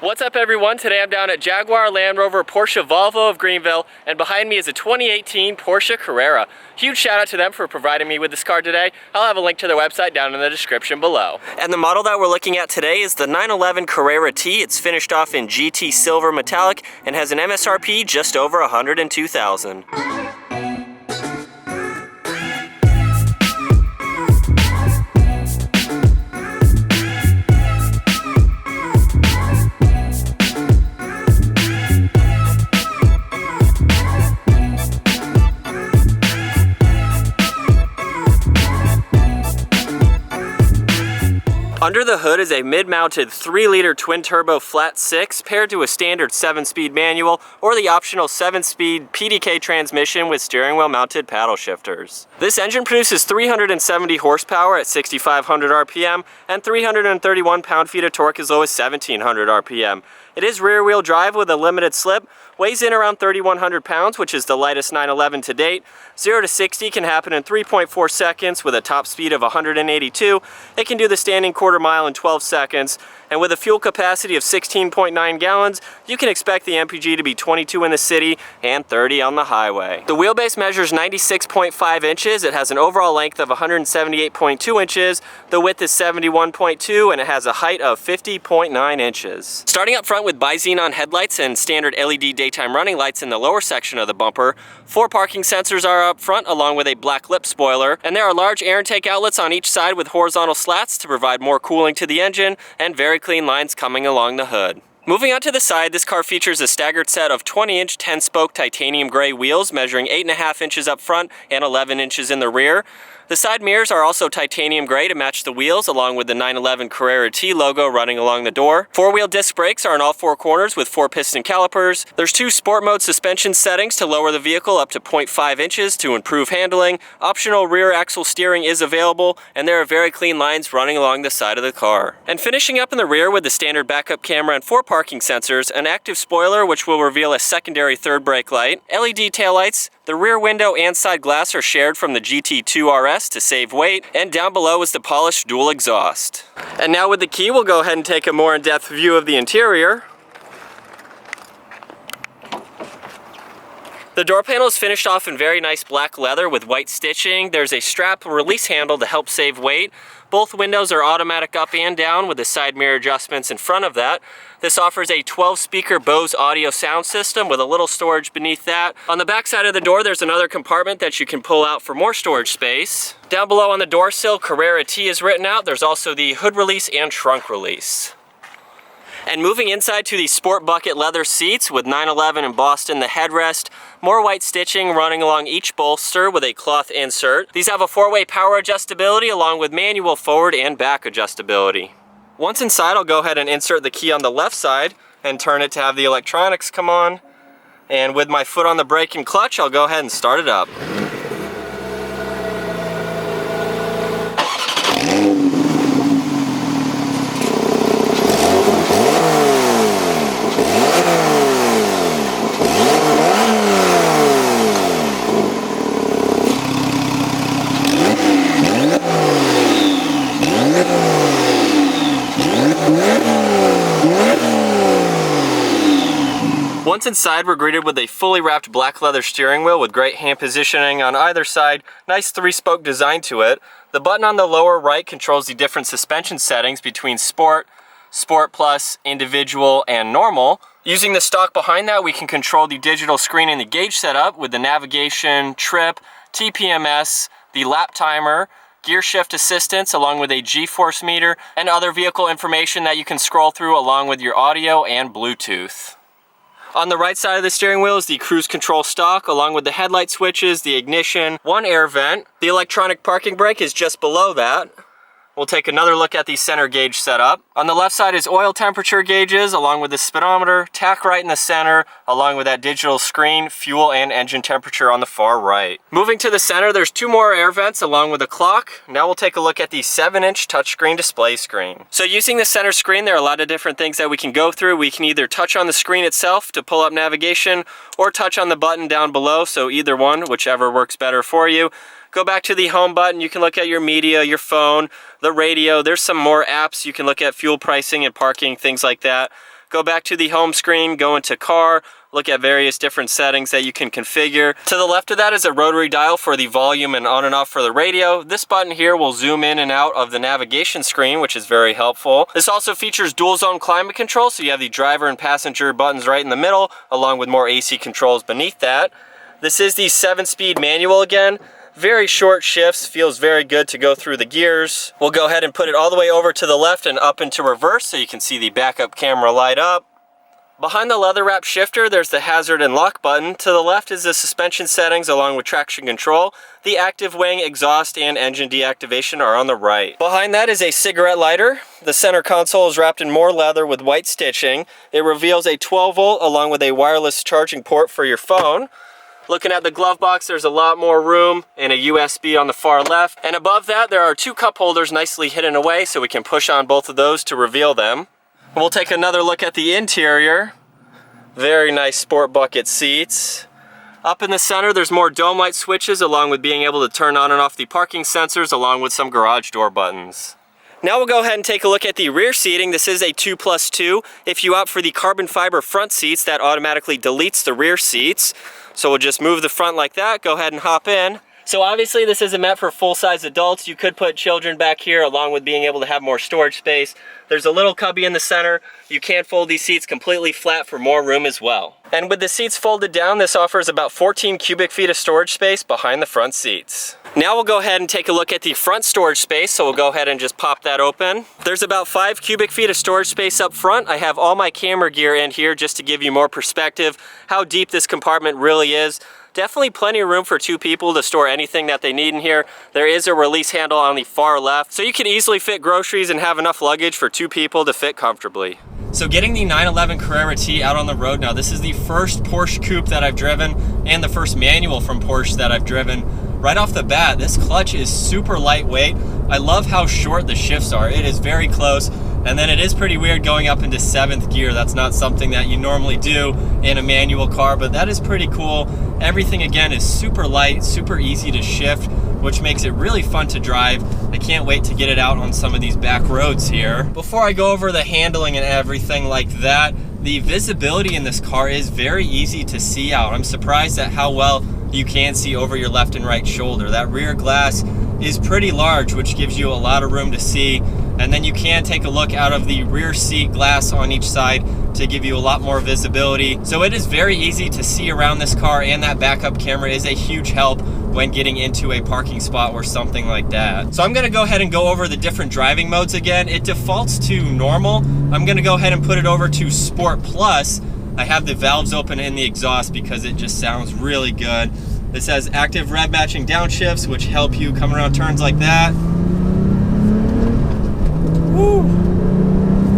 What's up everyone? Today I'm down at Jaguar, Land Rover, Porsche, Volvo of Greenville, and behind me is a 2018 Porsche Carrera. Huge shout out to them for providing me with this car today. I'll have a link to their website down in the description below. And the model that we're looking at today is the 911 Carrera T. It's finished off in GT Silver Metallic and has an MSRP just over $102,000. Under the hood is a mid-mounted 3-liter twin-turbo flat 6 paired to a standard 7-speed manual or the optional 7-speed PDK transmission with steering wheel mounted paddle shifters. This engine produces 370 horsepower at 6,500 RPM and 331 pound-feet of torque as low as 1,700 RPM. It is rear-wheel drive with a limited slip, weighs in around 3,100 pounds, which is the lightest 911 to date. 0 to 60 can happen in 3.4 seconds with a top speed of 182. It can do the standing quarter mile in 12 seconds. And with a fuel capacity of 16.9 gallons, you can expect the MPG to be 22 in the city and 30 on the highway. The wheelbase measures 96.5 inches. It has an overall length of 178.2 inches. The width is 71.2 and it has a height of 50.9 inches. Starting up front with bi-xenon headlights and standard LED daytime running lights in the lower section of the bumper, 4 parking sensors are up front along with a black lip spoiler, and there are large air intake outlets on each side with horizontal slats to provide more cooling to the engine and very clean lines coming along the hood. Moving on to the side, this car features a staggered set of 20-inch 10-spoke titanium gray wheels measuring 8.5 inches up front and 11 inches in the rear. The side mirrors are also titanium gray to match the wheels, along with the 911 Carrera T logo running along the door. 4-wheel disc brakes are on all 4 corners with 4-piston calipers. There's 2 sport mode suspension settings to lower the vehicle up to 0.5 inches to improve handling. Optional rear axle steering is available, and there are very clean lines running along the side of the car. And finishing up in the rear with the standard backup camera and 4 parking sensors, an active spoiler which will reveal a secondary third brake light, LED taillights. The rear window and side glass are shared from the GT3 RS to save weight, and down below is the polished dual exhaust. And now with the key, we'll go ahead and take a more in-depth view of the interior. The door panel is finished off in very nice black leather with white stitching. There's a strap release handle to help save weight. Both windows are automatic up and down with the side mirror adjustments in front of that. This offers a 12-speaker Bose audio sound system with a little storage beneath that. On the back side of the door, there's another compartment that you can pull out for more storage space. Down below on the door sill, Carrera T is written out. There's also the hood release and trunk release. And moving inside to the sport bucket leather seats with 911 embossed in the headrest, more white stitching running along each bolster with a cloth insert. These have a 4-way power adjustability along with manual forward and back adjustability. Once inside, I'll go ahead and insert the key on the left side and turn it to have the electronics come on. And with my foot on the brake and clutch, I'll go ahead and start it up. Once inside, we're greeted with a fully wrapped black leather steering wheel with great hand positioning on either side, nice 3-spoke design to it. The button on the lower right controls the different suspension settings between Sport, Sport Plus, Individual, and Normal. Using the stalk behind that, we can control the digital screen and the gauge setup with the navigation, trip, TPMS, the lap timer, gear shift assistance along with a G-force meter, and other vehicle information that you can scroll through along with your audio and Bluetooth. On the right side of the steering wheel is the cruise control stalk, along with the headlight switches, the ignition, 1 air vent. The electronic parking brake is just below that. We'll take another look at the center gauge setup. On the left side is oil temperature gauges, along with the speedometer, tach right in the center, along with that digital screen, fuel and engine temperature on the far right. Moving to the center, there's 2 more air vents along with a clock. Now we'll take a look at the 7-inch touchscreen display screen. So using the center screen, there are a lot of different things that we can go through. We can either touch on the screen itself to pull up navigation, or touch on the button down below, so either one, whichever works better for you. Go back to the home button, you can look at your media, your phone, the radio. There's some more apps. You can look at fuel pricing and parking, things like that. go back to the home screen, go into car, look at various different settings that you can configure. To the left of that is a rotary dial for the volume and on and off for the radio. This button here will zoom in and out of the navigation screen, which is very helpful. This also features dual zone climate control, so you have the driver and passenger buttons right in the middle, along with more AC controls beneath that. This is the 7-speed manual again. Very short shifts, feels very good to go through the gears. We'll go ahead and put it all the way over to the left and up into reverse so you can see the backup camera light up. Behind the leather wrap shifter, there's the hazard and lock button. To the left is the suspension settings along with traction control. The active wing, exhaust, and engine deactivation are on the right. Behind that is a cigarette lighter. The center console is wrapped in more leather with white stitching. It reveals a 12-volt along with a wireless charging port for your phone. Looking at the glove box, there's a lot more room and a USB on the far left. And above that, there are 2 cup holders nicely hidden away, so we can push on both of those to reveal them. We'll take another look at the interior. Very nice sport bucket seats. Up in the center, there's more dome light switches, along with being able to turn on and off the parking sensors, along with some garage door buttons. Now we'll go ahead and take a look at the rear seating. This is a 2+2. If you opt for the carbon fiber front seats, that automatically deletes the rear seats. So we'll just move the front like that, go ahead and hop in. So obviously this isn't meant for full-size adults. You could put children back here along with being able to have more storage space. There's a little cubby in the center. You can fold these seats completely flat for more room as well. And with the seats folded down, this offers about 14 cubic feet of storage space behind the front seats. Now we'll go ahead and take a look at the front storage space, so we'll go ahead and just pop that open. There's about 5 cubic feet of storage space up front. I have all my camera gear in here just to give you more perspective how deep this compartment really is. Definitely plenty of room for 2 people to store anything that they need in here. There is a release handle on the far left, so you can easily fit groceries and have enough luggage for 2 people to fit comfortably. So getting the 911 Carrera T out on the road now, this is the first Porsche coupe that I've driven and the first manual from Porsche that I've driven. Right off the bat, this clutch is super lightweight. I love how short the shifts are. It is very close. And then it is pretty weird going up into 7th gear. That's not something that you normally do in a manual car, but that is pretty cool. Everything again is super light, super easy to shift, which makes it really fun to drive. I can't wait to get it out on some of these back roads here. Before I go over the handling and everything like that, the visibility in this car is very easy to see out. I'm surprised at how well you can see over your left and right shoulder. That rear glass is pretty large, which gives you a lot of room to see. And then you can take a look out of the rear seat glass on each side to give you a lot more visibility. So it is very easy to see around this car, and that backup camera is a huge help when getting into a parking spot or something like that. So I'm gonna go ahead and go over the different driving modes again. It defaults to normal. I'm gonna go ahead and put it over to Sport Plus. I have the valves open in the exhaust because it just sounds really good. This has active rev matching downshifts, which help you come around turns like that. Woo.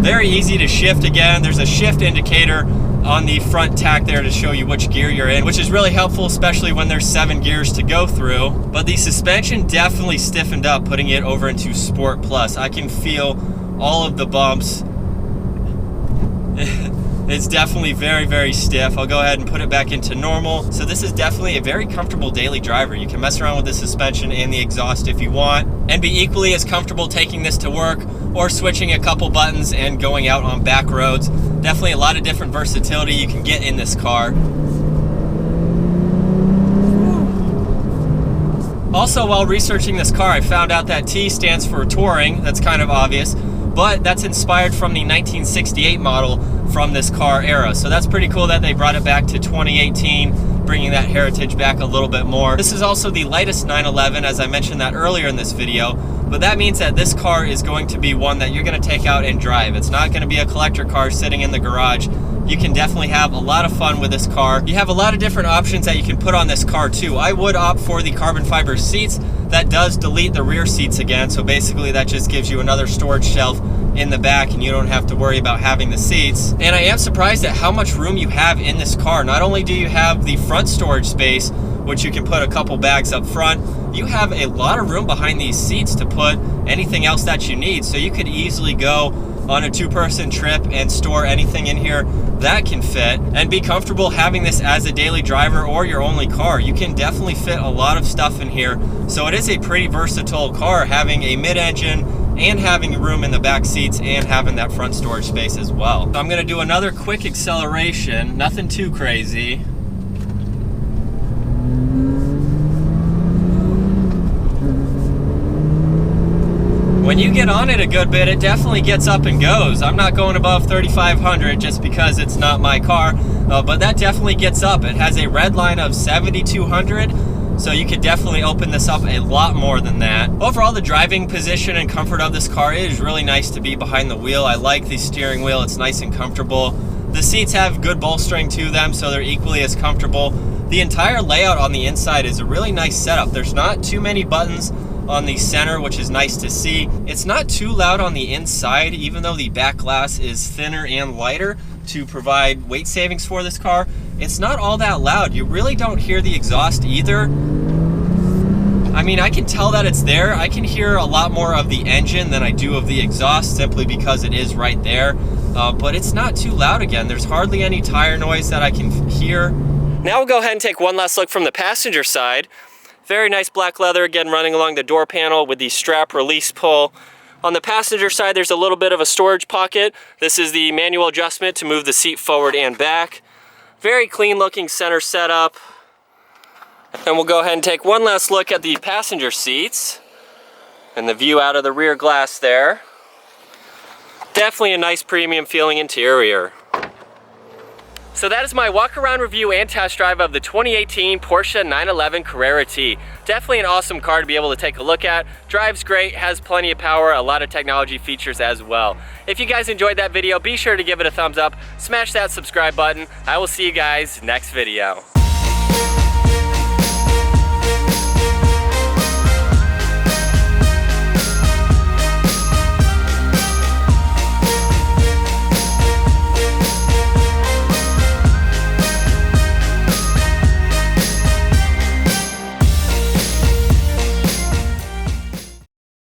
Very easy to shift again. There's a shift indicator on the front tack there to show you which gear you're in, which is really helpful, especially when there's 7 gears to go through. But the suspension definitely stiffened up putting it over into Sport Plus. I can feel all of the bumps. It's definitely very, very stiff. I'll go ahead and put it back into normal. So this is definitely a very comfortable daily driver. You can mess around with the suspension and the exhaust if you want, and be equally as comfortable taking this to work or switching a couple buttons and going out on back roads. Definitely a lot of different versatility you can get in this car. Also, while researching this car, I found out that T stands for touring. That's kind of obvious, but that's inspired from the 1968 model from this car era. So that's pretty cool that they brought it back to 2018, bringing that heritage back a little bit more. This is also the lightest 911, as I mentioned that earlier in this video, but that means that this car is going to be one that you're going to take out and drive. It's not going to be a collector car sitting in the garage. You can definitely have a lot of fun with this car. You have a lot of different options that you can put on this car too. I would opt for the carbon fiber seats. That does delete the rear seats again, so basically that just gives you another storage shelf in the back and you don't have to worry about having the seats. And I am surprised at how much room you have in this car. Not only do you have the front storage space, which you can put a couple bags up front, you have a lot of room behind these seats to put anything else that you need. So you could easily go on a 2-person trip and store anything in here that can fit and be comfortable having this as a daily driver or your only car. You can definitely fit a lot of stuff in here. So it is a pretty versatile car, having a mid-engine and having room in the back seats and having that front storage space as well. So I'm gonna do another quick acceleration, nothing too crazy. When you get on it a good bit, it definitely gets up and goes. I'm not going above 3,500 just because it's not my car, but that definitely gets up. It has a red line of 7,200, so you could definitely open this up a lot more than that. Overall, the driving position and comfort of this car is really nice to be behind the wheel. I like the steering wheel, it's nice and comfortable. The seats have good bolstering to them, so they're equally as comfortable. The entire layout on the inside is a really nice setup. There's not too many buttons on the center, which is nice to see. It's not too loud on the inside, even though the back glass is thinner and lighter to provide weight savings for this car. It's not all that loud. You really don't hear the exhaust either. I mean, I can tell that it's there. I can hear a lot more of the engine than I do of the exhaust simply because it is right there. But it's not too loud again. There's hardly any tire noise that I can hear. Now we'll go ahead and take one last look from the passenger side. Very nice black leather, again running along the door panel with the strap release pull. On the passenger side, there's a little bit of a storage pocket. This is the manual adjustment to move the seat forward and back. Very clean looking center setup. And we'll go ahead and take one last look at the passenger seats and the view out of the rear glass there. Definitely a nice premium feeling interior. So that is my walk around review and test drive of the 2018 Porsche 911 Carrera T. Definitely an awesome car to be able to take a look at. Drives great, has plenty of power, a lot of technology features as well. If you guys enjoyed that video, be sure to give it a thumbs up, smash that subscribe button. I will see you guys next video.